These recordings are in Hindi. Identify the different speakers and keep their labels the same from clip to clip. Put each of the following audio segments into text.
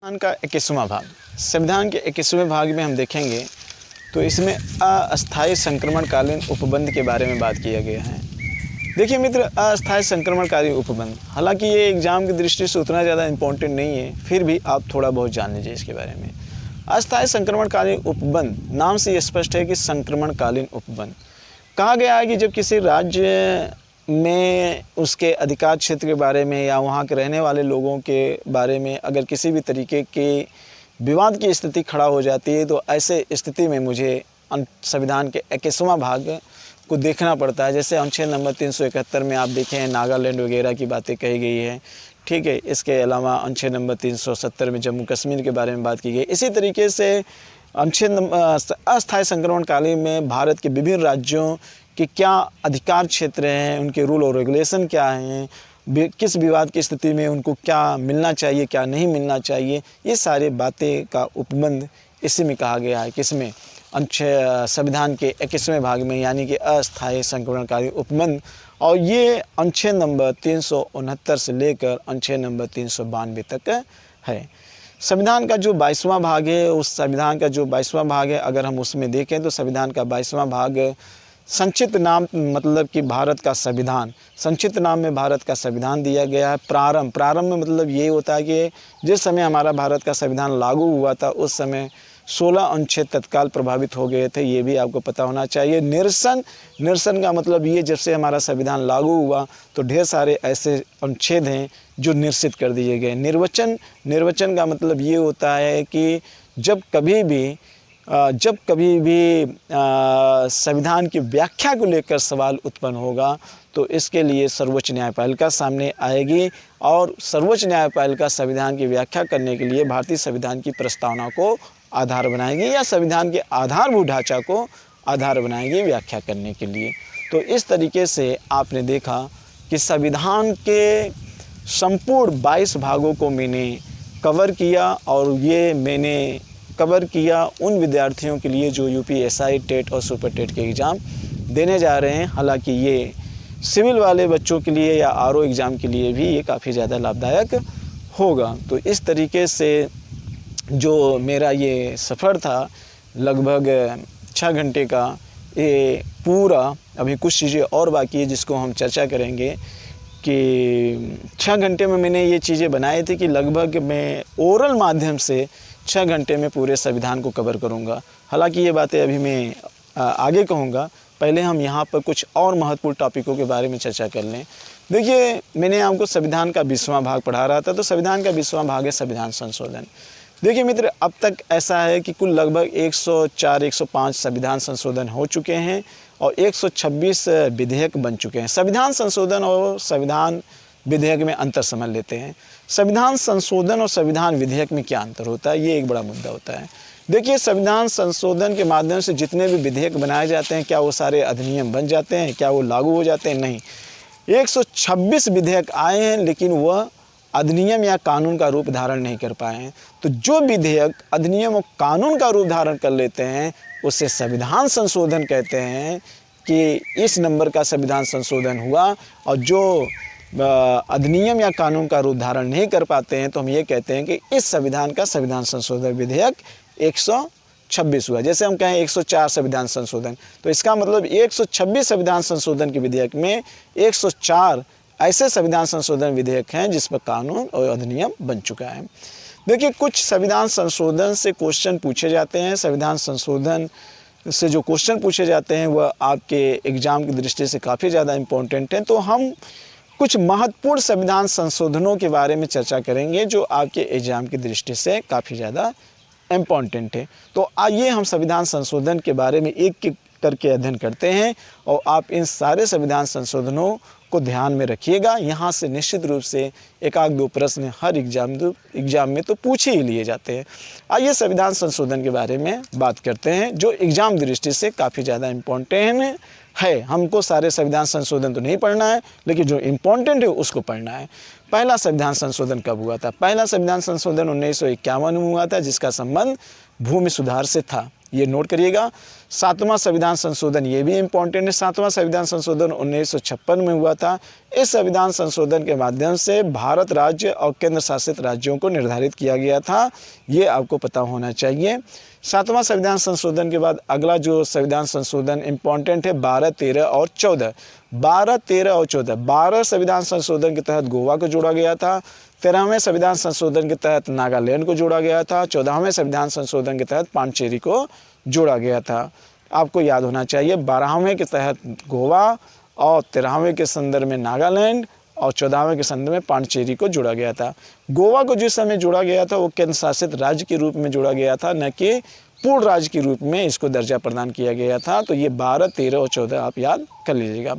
Speaker 1: संविधान का 21वां भाग, संविधान के 21वें भाग में हम देखेंगे तो इसमें अस्थायी संक्रमणकालीन उपबंध के बारे में बात किया गया है। देखिए मित्र, अस्थायी संक्रमणकालीन उपबंध, हालांकि ये एग्ज़ाम की दृष्टि से उतना ज़्यादा इम्पोर्टेंट नहीं है, फिर भी आप थोड़ा बहुत जान लीजिए इसके बारे में। अस्थायी संक्रमणकालीन उपबंध, नाम से ये स्पष्ट है कि संक्रमणकालीन उपबंध। कहा गया है कि जब किसी राज्य में उसके अधिकार क्षेत्र के बारे में या वहाँ के रहने वाले लोगों के बारे में अगर किसी भी तरीके के विवाद की स्थिति खड़ा हो जाती है, तो ऐसे स्थिति में मुझे संविधान के 21वां भाग को देखना पड़ता है। जैसे अनुच्छेद नंबर 371 में आप देखें नागालैंड वगैरह की बातें कही गई है, ठीक है। इसके अलावा अनुच्छेद नंबर 370 में जम्मू कश्मीर के बारे में बात की गई। इसी तरीके से अनुच्छेद अस्थायी संक्रमणकालीन में भारत के विभिन्न राज्यों के क्या अधिकार क्षेत्र हैं, उनके रूल और रेगुलेशन क्या हैं, किस विवाद की स्थिति में उनको क्या मिलना चाहिए, क्या नहीं मिलना चाहिए, ये सारे बातें का उपबंध इसी में कहा गया है। किसमें? संविधान के 21वें भाग में, यानी कि अस्थायी संक्रमणकालीन उपबंध। और ये अनुच्छेद नंबर 369 से लेकर अनुच्छेद नंबर 392 तक है। संविधान का जो 22वां भाग है, उस संविधान का जो 22वां भाग है, अगर हम उसमें देखें तो संविधान का 22वां भाग संक्षिप्त नाम, मतलब कि भारत का संविधान, संक्षिप्त नाम में भारत का संविधान दिया गया है। प्रारंभ में मतलब ये होता है कि जिस समय हमारा भारत का संविधान लागू हुआ था उस समय 16 अनुच्छेद तत्काल प्रभावित हो गए थे, ये भी आपको पता होना चाहिए। निरसन का मतलब ये, जब से हमारा संविधान लागू हुआ तो ढेर सारे ऐसे अनुच्छेद हैं जो निरसित कर दिए गए। निर्वचन का मतलब ये होता है कि जब कभी भी संविधान की व्याख्या को लेकर सवाल उत्पन्न होगा तो इसके लिए सर्वोच्च न्यायपालिका सामने आएगी, और सर्वोच्च न्यायपालिका संविधान की व्याख्या करने के लिए भारतीय संविधान की प्रस्तावना को आधार बनाएगी या संविधान के आधारभूत ढांचा को आधार बनाएगी व्याख्या करने के लिए। तो इस तरीके से आपने देखा कि संविधान के संपूर्ण 22 भागों को मैंने कवर किया, और ये मैंने कवर किया उन विद्यार्थियों के लिए जो यूपीएसआई, टेट और सुपर टेट के एग्ज़ाम देने जा रहे हैं। हालांकि ये सिविल वाले बच्चों के लिए या आरओ एग्ज़ाम के लिए भी ये काफ़ी ज़्यादा लाभदायक होगा। तो इस तरीके से जो मेरा ये सफ़र था लगभग 6 घंटे का, ये पूरा, अभी कुछ चीज़ें और बाकी है जिसको हम चर्चा करेंगे कि 6 घंटे में मैंने ये चीज़ें बनाई थी कि लगभग मैं ओरल माध्यम से 6 घंटे में पूरे संविधान को कवर करूँगा। हालांकि ये बातें अभी मैं आगे कहूँगा, पहले हम यहाँ पर कुछ और महत्वपूर्ण टॉपिकों के बारे में चर्चा कर लें। देखिए, मैंने आपको संविधान का 20वां भाग पढ़ा रहा था, तो संविधान का 20वां भाग है संविधान संशोधन। देखिए मित्र, अब तक ऐसा है कि कुल लगभग 104-105 संविधान संशोधन हो चुके हैं और 126 विधेयक बन चुके हैं। संविधान संशोधन और संविधान विधेयक में अंतर समझ लेते हैं। संविधान संशोधन और संविधान विधेयक में क्या अंतर होता है, ये एक बड़ा मुद्दा होता है। देखिए, संविधान संशोधन के माध्यम से जितने भी विधेयक बनाए जाते हैं, क्या वो सारे अधिनियम बन जाते हैं, क्या वो लागू हो जाते हैं? नहीं। 126 विधेयक आए हैं, लेकिन वह अधिनियम या कानून का रूप धारण नहीं कर पाए हैं। तो जो विधेयक अधिनियम और कानून का रूप धारण कर लेते हैं उसे संविधान संशोधन कहते हैं कि इस नंबर का संविधान संशोधन हुआ, और जो अधिनियम या कानून का रूप धारण नहीं कर पाते हैं तो हम ये कहते हैं कि इस संविधान का संविधान संशोधन विधेयक 126 हुआ। जैसे हम कहें 104 संविधान संशोधन, तो इसका मतलब 126 संविधान संशोधन के विधेयक में 104 ऐसे संविधान संशोधन विधेयक हैं जिस पर कानून और अधिनियम बन चुका है। देखिए, कुछ संविधान संशोधन से क्वेश्चन पूछे जाते हैं। संविधान संशोधन से जो क्वेश्चन पूछे जाते हैं वह आपके एग्ज़ाम की दृष्टि से काफ़ी ज़्यादा इम्पोर्टेंट हैं। तो हम कुछ महत्वपूर्ण संविधान संशोधनों के बारे में चर्चा करेंगे जो आपके एग्ज़ाम की दृष्टि से काफ़ी ज़्यादा इम्पोर्टेंट है। तो आइए हम संविधान संशोधन के बारे में एक एक करके अध्ययन करते हैं, और आप इन सारे संविधान संशोधनों को ध्यान में रखिएगा। यहाँ से निश्चित रूप से 1-2 प्रश्न हर एग्ज़ाम में तो पूछे ही लिए जाते हैं। आइए संविधान संशोधन के बारे में बात करते हैं जो एग्ज़ाम दृष्टि से काफ़ी ज़्यादा इम्पोर्टेंट है। हमको सारे संविधान संशोधन तो नहीं पढ़ना है, लेकिन जो इम्पोर्टेंट है उसको पढ़ना है। पहला संविधान संशोधन कब हुआ था? पहला संविधान संशोधन 1951 में हुआ था, जिसका संबंध भूमि सुधार से था। ये नोट करिएगा। 7वां संविधान संशोधन, ये भी इम्पोर्टेंट है। 7वां संविधान संशोधन 1956 में हुआ था। इस संविधान संशोधन के माध्यम से भारत राज्य और केंद्र शासित राज्यों को निर्धारित किया गया था, ये आपको पता होना चाहिए। 7वां संविधान संशोधन के बाद अगला जो संविधान संशोधन इम्पॉर्टेंट है 12, 13 और 14। 12, 13 और 14, 12 संविधान संशोधन के तहत गोवा को जोड़ा गया था। 13वें संविधान संशोधन के तहत नागालैंड को जोड़ा गया था। 14वें संविधान संशोधन के तहत पांडिचेरी को जोड़ा गया था। आपको याद होना चाहिए 12वें के तहत गोवा और 13वें के संदर्भ में नागालैंड और 14वें के संदर्भ में पांडिचेरी को जोड़ा गया था। गोवा को जिस समय जोड़ा गया था वो केंद्र शासित राज्य के रूप में जोड़ा गया था, न कि पूर्ण राज्य के रूप में इसको दर्जा प्रदान किया गया था। तो ये 12, 13 और 14 आप याद कर लीजिएगा।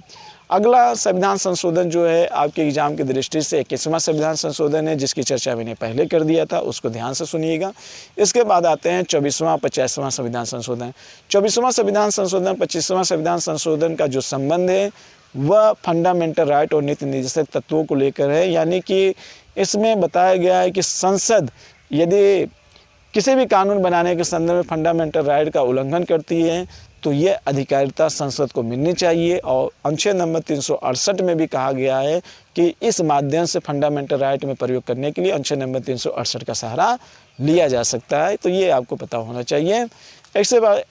Speaker 1: अगला संविधान संशोधन जो है आपके एग्जाम की दृष्टि से 21वां संविधान संशोधन है, जिसकी चर्चा मैंने पहले कर दिया था, उसको ध्यान से सुनिएगा। इसके बाद आते हैं 24वां, 50वां संविधान संशोधन। 24वां संविधान संशोधन 25वां संविधान संशोधन का जो संबंध है वह फंडामेंटल राइट और नीति निर्देशक तत्वों को लेकर है। यानी कि इसमें बताया गया है कि संसद यदि किसी भी कानून बनाने के संदर्भ में फंडामेंटल राइट का उल्लंघन करती है तो ये अधिकारिता संसद को मिलनी चाहिए। और अनुच्छेद नंबर 368 में भी कहा गया है कि इस माध्यम से फंडामेंटल राइट में प्रयोग करने के लिए अनुच्छेद नंबर 368 का सहारा लिया जा सकता है। तो ये आपको पता होना चाहिए। इसके बाद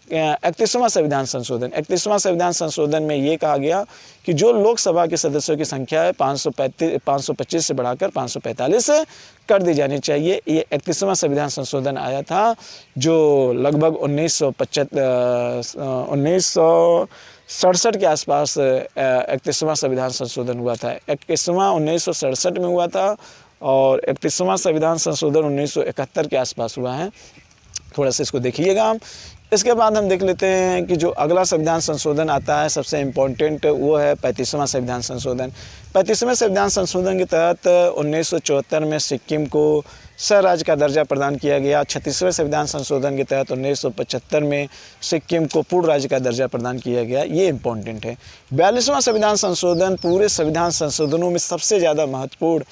Speaker 1: 31वां संविधान संशोधन। 31वां संविधान संशोधन में ये कहा गया कि जो लोकसभा के सदस्यों की संख्या है 525 से बढ़ाकर 545 कर दी जानी चाहिए। ये 31वां संविधान संशोधन आया था जो लगभग 1967 के आसपास 31वां संविधान संशोधन हुआ था। 21वां 1967 में हुआ था और 31वां संविधान संशोधन 1971 के आसपास हुआ है। थोड़ा सा इसको देखिएगा। इसके बाद हम देख लेते हैं कि जो अगला संविधान संशोधन आता है सबसे इम्पोर्टेंट वो है 35वां संविधान संशोधन। 35वें संविधान संशोधन के तहत 1974 में सिक्किम को सह राज्य का दर्जा प्रदान किया गया। 36वें संविधान संशोधन के तहत 1975 में सिक्किम को पूर्ण राज्य का दर्जा प्रदान किया गया। ये इम्पोर्टेंट है। 42वां संविधान संशोधन पूरे संविधान संशोधनों में सबसे ज़्यादा महत्वपूर्ण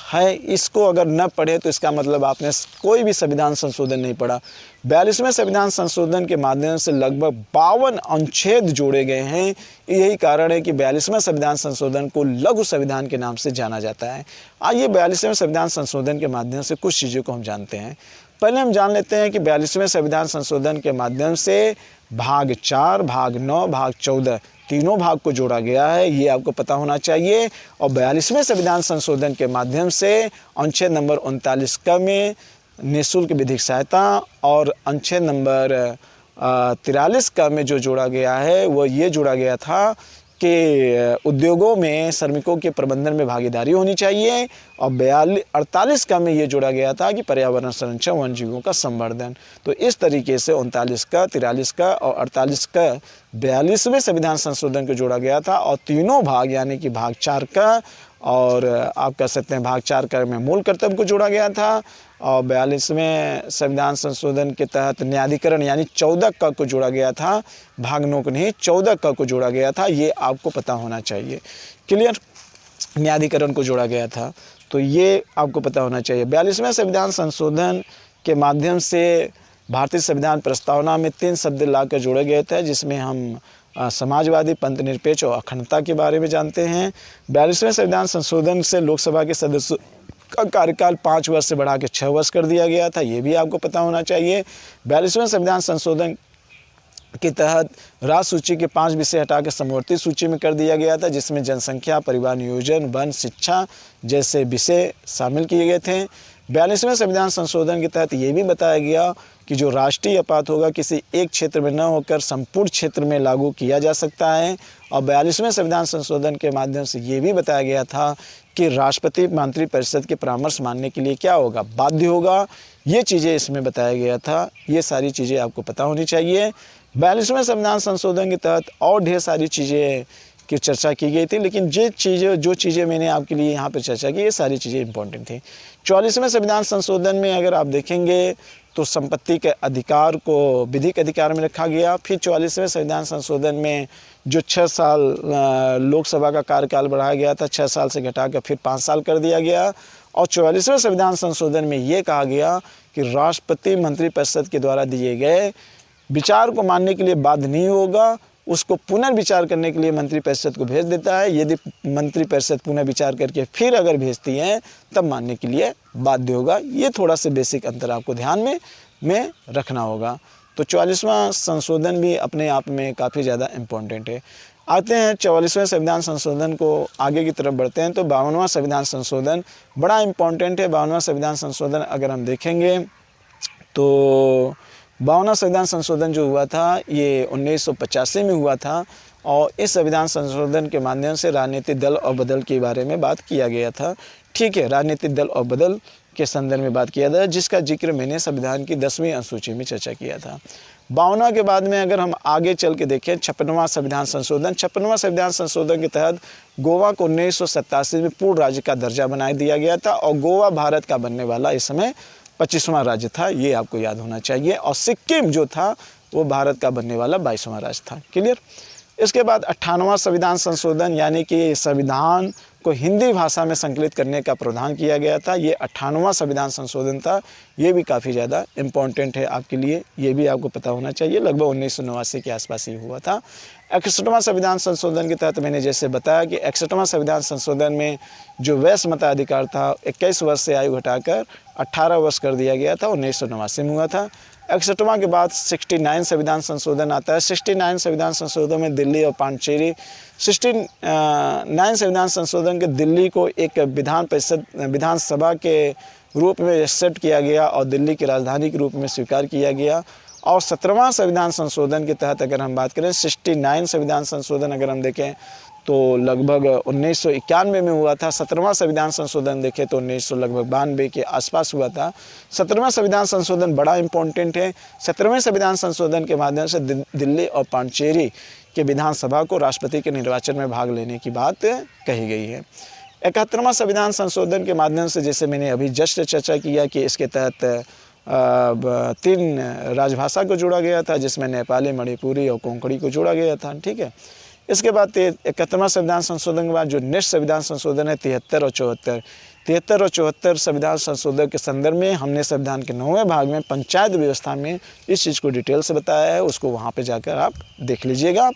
Speaker 1: है। इसको अगर न पढ़े तो इसका मतलब आपने कोई भी संविधान संशोधन नहीं पढ़ा। 42वें संविधान संशोधन के माध्यम से लगभग 52 अनुच्छेद जोड़े गए हैं। यही कारण है कि 42वें संविधान संशोधन को लघु संविधान के नाम से जाना जाता है। आइए 42वें संविधान संशोधन के माध्यम से कुछ चीज़ों को हम जानते हैं। पहले हम जान लेते हैं कि 42वें संविधान संशोधन के माध्यम से भाग 4, भाग 9, भाग 14 तीनों भाग को जोड़ा गया है। ये आपको पता होना चाहिए। और 42वें संविधान संशोधन के माध्यम से अनुच्छेद नंबर 39 क में निःशुल्क विधिक सहायता और अनुच्छेद नंबर 43 क में जो जोड़ा गया है वो ये जोड़ा गया था कि उद्योगों में श्रमिकों के प्रबंधन में भागीदारी होनी चाहिए। और 48 का में ये जोड़ा गया था कि पर्यावरण संरक्षण वन जीवों का संवर्धन। तो इस तरीके से 39 का, 43 का और 48 का 42वें संविधान संशोधन को जोड़ा गया था। और तीनों भाग यानी कि भाग 4 का और आप कह सकते हैं भाग 4 का में मूल कर्तव्य को जोड़ा गया था। और 42वें संविधान संशोधन के तहत न्यायाधिकरण यानी 14 क को जोड़ा गया था। भाग 9 को नहीं 14 क को जोड़ा गया था। ये आपको पता होना चाहिए। क्लियर? न्यायाधिकरण को जोड़ा गया था तो ये आपको पता होना चाहिए। 42वें संविधान संशोधन के माध्यम से भारतीय संविधान प्रस्तावना में 3 शब्द लाकर जोड़े गए थे, जिसमें हम समाजवादी, पंथ निरपेक्ष और अखंडता के बारे में जानते हैं। 42वें संविधान संशोधन से लोकसभा के सदस्यों का कार्यकाल 5 वर्ष से बढ़ा के 6 वर्ष कर दिया गया था। ये भी आपको पता होना चाहिए। 42वें संविधान संशोधन के तहत राज्य सूची के 5 विषय हटाकर समवर्ती सूची में कर दिया गया था, जिसमें जनसंख्या, परिवार नियोजन, वन, शिक्षा जैसे विषय शामिल किए गए थे। 42वें संविधान संशोधन के तहत ये भी बताया गया कि जो राष्ट्रीय आपात होगा किसी एक क्षेत्र में न होकर संपूर्ण क्षेत्र में लागू किया जा सकता है। और 42वें संविधान संशोधन के माध्यम से ये भी बताया गया था कि राष्ट्रपति मंत्रिपरिषद के परामर्श मानने के लिए क्या होगा, बाध्य होगा। ये चीज़ें इसमें बताया गया था। ये सारी चीज़ें आपको पता होनी चाहिए। 42वें संविधान संशोधन के तहत और ढेर सारी चीज़ें की चर्चा की गई थी, लेकिन जो चीज़ें मैंने आपके लिए यहाँ पर चर्चा की ये सारी चीज़ें इंपॉर्टेंट थी। 44वें संविधान संशोधन में अगर आप देखेंगे तो संपत्ति के अधिकार को विधिक अधिकार में रखा गया। फिर 44वें संविधान संशोधन में जो 6 साल लोकसभा का कार्यकाल बढ़ाया गया था, 6 साल से घटाकर फिर 5 साल कर दिया गया। और 44वें संविधान संशोधन में ये कहा गया कि राष्ट्रपति मंत्रिपरिषद के द्वारा दिए गए विचार को मानने के लिए बाध्य नहीं होगा। उसको पुनर्विचार करने के लिए मंत्रिपरिषद को भेज देता है। यदि मंत्रिपरिषद पुनर्विचार करके फिर अगर भेजती है तब मानने के लिए बाध्य होगा। ये थोड़ा सा बेसिक अंतर आपको ध्यान में रखना होगा। तो 44वां संशोधन भी अपने आप में काफ़ी ज़्यादा इम्पोर्टेंट है। आते हैं 44वें संविधान संशोधन को आगे की तरफ बढ़ते हैं। तो 52वां संविधान संशोधन बड़ा इम्पोर्टेंट है। 52वां संविधान संशोधन अगर हम देखेंगे तो 52वां संविधान संशोधन जो हुआ था ये 1985 में हुआ था और इस संविधान संशोधन के माध्यम से राजनीतिक दल और बदल के बारे में बात किया गया था। ठीक है, राजनीतिक दल और बदल के संदर्भ में बात किया था, जिसका जिक्र मैंने संविधान की 10वीं अनुसूची में चर्चा किया था। 52वां के बाद में अगर हम आगे चल के देखें 56वां संविधान संशोधन। 56वां संविधान संशोधन के तहत गोवा को 1987 में पूर्ण राज्य का दर्जा बना दिया गया था और गोवा भारत का बनने वाला इस समय 25वां राज्य था, ये आपको याद होना चाहिए। और सिक्किम जो था वो भारत का बनने वाला 22वां राज्य था। क्लियर। इसके बाद 58वां संविधान संशोधन यानी कि संविधान को हिंदी भाषा में संकलित करने का प्रावधान किया गया था। ये 58वां संविधान संशोधन था। ये भी काफ़ी ज़्यादा इम्पोर्टेंट है आपके लिए, ये भी आपको पता होना चाहिए। लगभग 1989 के आसपास ही हुआ था। 61वां संविधान संशोधन के तहत मैंने जैसे बताया कि 61वां संविधान संशोधन में जो वयस्क मताधिकार था 21 वर्ष से आयु घटाकर 18 वर्ष कर दिया गया था, 1989 में हुआ था। 61वां के बाद 69 संविधान संशोधन आता है। 69 संविधान संशोधन में दिल्ली और पांडिचेरी 69 संविधान संशोधन के दिल्ली को एक विधानसभा के रूप में सेट किया गया और दिल्ली की राजधानी के रूप में स्वीकार किया गया। और 17वां संविधान संशोधन के तहत अगर हम बात करें 69 संविधान संशोधन अगर हम देखें तो लगभग 1991 में हुआ था। 17वां संविधान संशोधन देखें तो 1992 के आसपास हुआ था। 17वां संविधान संशोधन बड़ा इम्पोर्टेंट है। 17वें संविधान संशोधन के माध्यम से दिल्ली और पांडिचेरी के विधानसभा को राष्ट्रपति के निर्वाचन में भाग लेने की बात कही गई है। 71वां संविधान संशोधन के माध्यम से जैसे मैंने अभी जस्ट चर्चा किया कि इसके तहत 3 राजभाषा को जोड़ा गया था, जिसमें नेपाली, मणिपुरी और कोंकणी को जोड़ा गया था। ठीक है। इसके बाद 71वां संविधान संशोधन के बाद जो नेक्स्ट संविधान संशोधन है 73 और 74। 73 और 74 संविधान संशोधन के संदर्भ में हमने संविधान के 9वें भाग में पंचायत व्यवस्था में इस चीज़ को डिटेल से बताया है, उसको वहाँ पे जाकर आप देख लीजिएगा।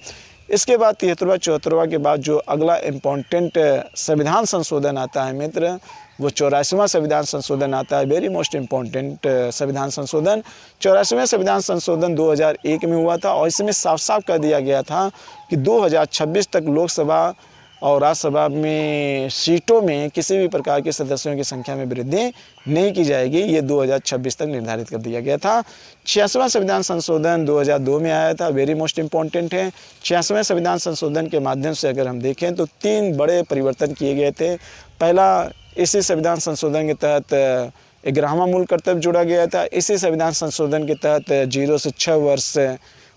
Speaker 1: इसके बाद 73वां 74वां के बाद जो अगला इम्पोर्टेंट संविधान संशोधन आता है मित्र, वो 84वां संविधान संशोधन आता है। वेरी मोस्ट इम्पोर्टेंट संविधान संशोधन। 84वें संविधान संशोधन 2001 में हुआ था और इसमें साफ साफ कर दिया गया था कि 2026 तक लोकसभा और राज्यसभा में सीटों में किसी भी प्रकार के सदस्यों की संख्या में वृद्धि नहीं की जाएगी। ये 2026 तक निर्धारित कर दिया गया था। 86वां संविधान संशोधन 2002 में आया था। वेरी मोस्ट इम्पोर्टेंट है। 86वें संविधान संशोधन के माध्यम से अगर हम देखें तो 3 बड़े परिवर्तन किए गए थे। पहला, इसी संविधान संशोधन के तहत 11वां मूल कर्तव्य जोड़ा गया था। इसी संविधान संशोधन के तहत 0 से 6 वर्ष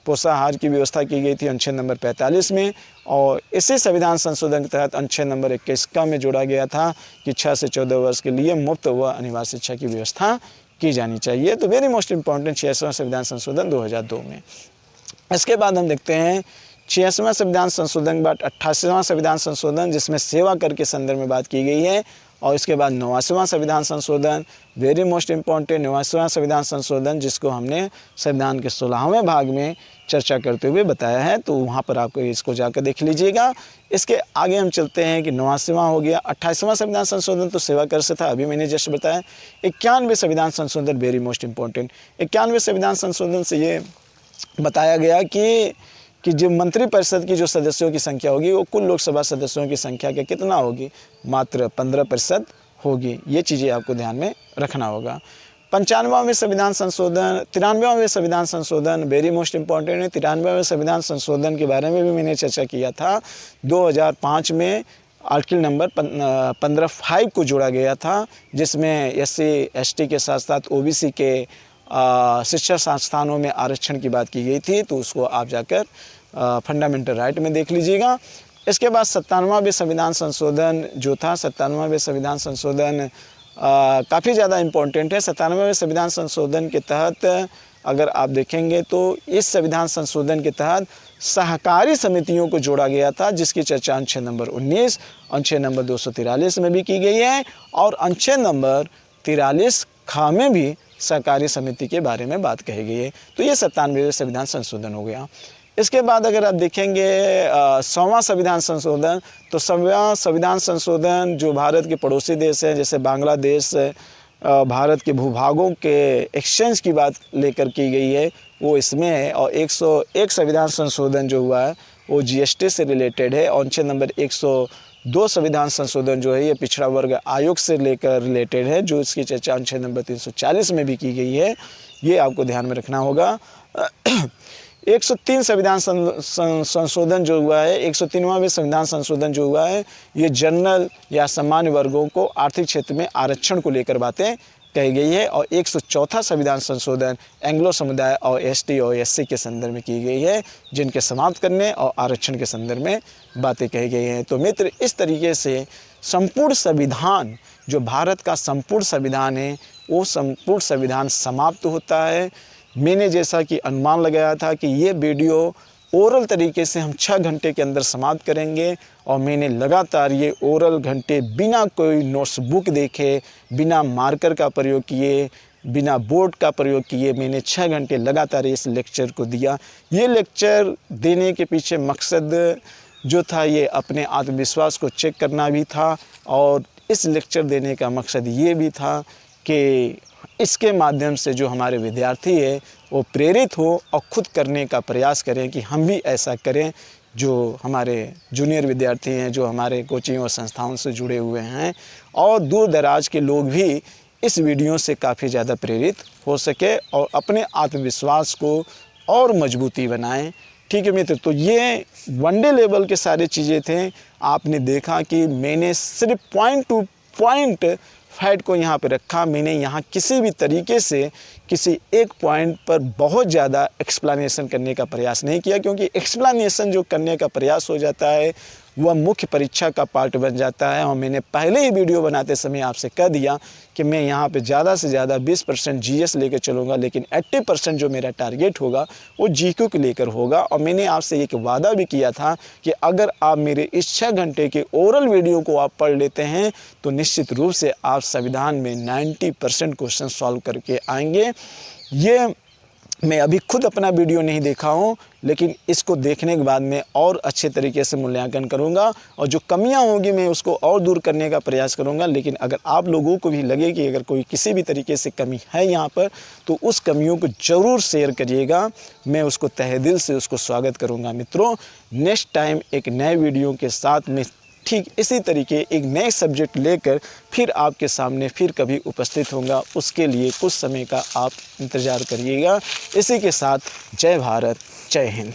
Speaker 1: पोषाहार की व्यवस्था की गई थी अनुच्छेद नंबर 45 में। और इसी संविधान संशोधन के तहत अनुच्छेद नंबर 21 में जोड़ा गया था कि 6 से 14 वर्ष के लिए मुफ्त व अनिवार्य शिक्षा की व्यवस्था की जानी चाहिए। तो वेरी मोस्ट इम्पॉर्टेंट 86वां संविधान संशोधन 2002 में। इसके बाद हम देखते हैं 86वां संविधान संशोधन के बाद 88वां संविधान संशोधन, जिसमें सेवा कर के संदर्भ में बात की गई है। और इसके बाद 89वां संविधान संशोधन, वेरी मोस्ट इम्पॉर्टेंट 89वां संविधान संशोधन, जिसको हमने संविधान के 16वें भाग में चर्चा करते हुए बताया है, तो वहाँ पर आपको इसको जाकर देख लीजिएगा। इसके आगे हम चलते हैं कि 89वां हो गया। 28वां संविधान संशोधन तो सेवा कर से था, अभी मैंने जस्ट बताया। 91वें संविधान संशोधन वेरी मोस्ट इम्पॉर्टेंट। 91वें संविधान संशोधन से ये बताया गया कि जो मंत्रिपरिषद की जो सदस्यों की संख्या होगी वो कुल लोकसभा सदस्यों की संख्या के कितना होगी, मात्र 15% होगी। ये चीज़ें आपको ध्यान में रखना होगा। 95वें संविधान संशोधन, 93वें संविधान संशोधन वेरी मोस्ट इम्पॉर्टेंट है। 93वें संविधान संशोधन के बारे में भी मैंने चर्चा किया था। 2005 में आर्टिकल नंबर 15(5) को जोड़ा गया था, जिसमें SC ST के साथ साथ OBC के शिक्षा संस्थानों में आरक्षण की बात की गई थी। तो उसको आप जाकर फंडामेंटल राइट में देख लीजिएगा। इसके बाद 97वां संविधान संशोधन जो था, 97वां संविधान संशोधन काफ़ी ज़्यादा इम्पोर्टेंट है। 97वें संविधान संशोधन के तहत अगर आप देखेंगे तो इस संविधान संशोधन के तहत सहकारी समितियों को जोड़ा गया था, जिसकी चर्चा अनुच्छेद नंबर 19, अनुच्छेद नंबर 243 में भी की गई है और अनुच्छेद नंबर 43 ख में भी सहकारी समिति के बारे में बात कही गई है। तो ये 97वें संविधान संशोधन हो गया। इसके बाद अगर आप देखेंगे 100वां संविधान संशोधन, तो 100वां संविधान संशोधन जो भारत के पड़ोसी देश हैं जैसे बांग्लादेश, भारत के भूभागों के एक्सचेंज की बात लेकर की गई है, वो इसमें है। और 101 संविधान संशोधन जो हुआ है वो जीएसटी से रिलेटेड है। और अनुच्छेद नंबर 102 संविधान संशोधन जो है ये पिछड़ा वर्ग आयोग से लेकर रिलेटेड है, जो इसकी चर्चा अनुच्छेद नंबर 340 में भी की गई है। ये आपको ध्यान में रखना होगा। 103 संविधान संशोधन जो हुआ है, 103वां भी संविधान संशोधन जो हुआ है, ये जनरल या सामान्य वर्गों को आर्थिक क्षेत्र में आरक्षण को लेकर बातें कही गई है। और 104 संविधान संशोधन एंग्लो समुदाय और एसटी और एससी के संदर्भ में की गई है, जिनके समाप्त करने और आरक्षण के संदर्भ में बातें कही गई हैं। तो मित्र, इस तरीके से संपूर्ण संविधान, जो भारत का संपूर्ण संविधान है, वो संपूर्ण संविधान समाप्त होता है। मैंने जैसा कि अनुमान लगाया था कि ये वीडियो ओरल तरीके से हम 6 घंटे के अंदर समाप्त करेंगे, और मैंने लगातार ये ओरल घंटे बिना कोई नोट्स बुक देखे, बिना मार्कर का प्रयोग किए, बिना बोर्ड का प्रयोग किए, मैंने 6 घंटे लगातार इस लेक्चर को दिया। ये लेक्चर देने के पीछे मकसद जो था ये अपने आत्मविश्वास को चेक करना भी था, और इस लेक्चर देने का मकसद ये भी था कि इसके माध्यम से जो हमारे विद्यार्थी है वो प्रेरित हो और खुद करने का प्रयास करें कि हम भी ऐसा करें। जो हमारे जूनियर विद्यार्थी हैं, जो हमारे कोचिंग और संस्थाओं से जुड़े हुए हैं, और दूर दराज के लोग भी इस वीडियो से काफ़ी ज़्यादा प्रेरित हो सके और अपने आत्मविश्वास को और मजबूती बनाएं। ठीक है मित्र, तो ये वनडे लेवल के सारे चीज़ें थे। आपने देखा कि मैंने सिर्फ पॉइंट टू पॉइंट फैक्ट को यहाँ पे रखा। मैंने यहाँ किसी भी तरीके से किसी एक पॉइंट पर बहुत ज़्यादा एक्सप्लेनेशन करने का प्रयास नहीं किया, क्योंकि एक्सप्लेनेशन जो करने का प्रयास हो जाता है वह मुख्य परीक्षा का पार्ट बन जाता है। और मैंने पहले ही वीडियो बनाते समय आपसे कह दिया कि मैं यहाँ पे ज़्यादा से ज़्यादा 20% जीएस लेकर चलूँगा, लेकिन 80% जो मेरा टारगेट होगा वो जीके को लेकर होगा। और मैंने आपसे एक वादा भी किया था कि अगर आप मेरे इस 6 घंटे के ओरल वीडियो को आप पढ़ लेते हैं तो निश्चित रूप से आप संविधान में 90% क्वेश्चन सॉल्व करके आएंगे। ये मैं अभी खुद अपना वीडियो नहीं देखा हूँ, लेकिन इसको देखने के बाद मैं और अच्छे तरीके से मूल्यांकन करूँगा, और जो कमियाँ होंगी मैं उसको और दूर करने का प्रयास करूँगा। लेकिन अगर आप लोगों को भी लगे कि अगर कोई किसी भी तरीके से कमी है यहाँ पर, तो उस कमियों को ज़रूर शेयर करिएगा। मैं उसको तहे दिल से उसको स्वागत करूँगा। मित्रों, नेक्स्ट टाइम एक नए वीडियो के साथ मैं ठीक इसी तरीके एक नए सब्जेक्ट लेकर फिर आपके सामने फिर कभी उपस्थित होऊंगा। उसके लिए कुछ समय का आप इंतज़ार करिएगा। इसी के साथ जय भारत, जय हिंद।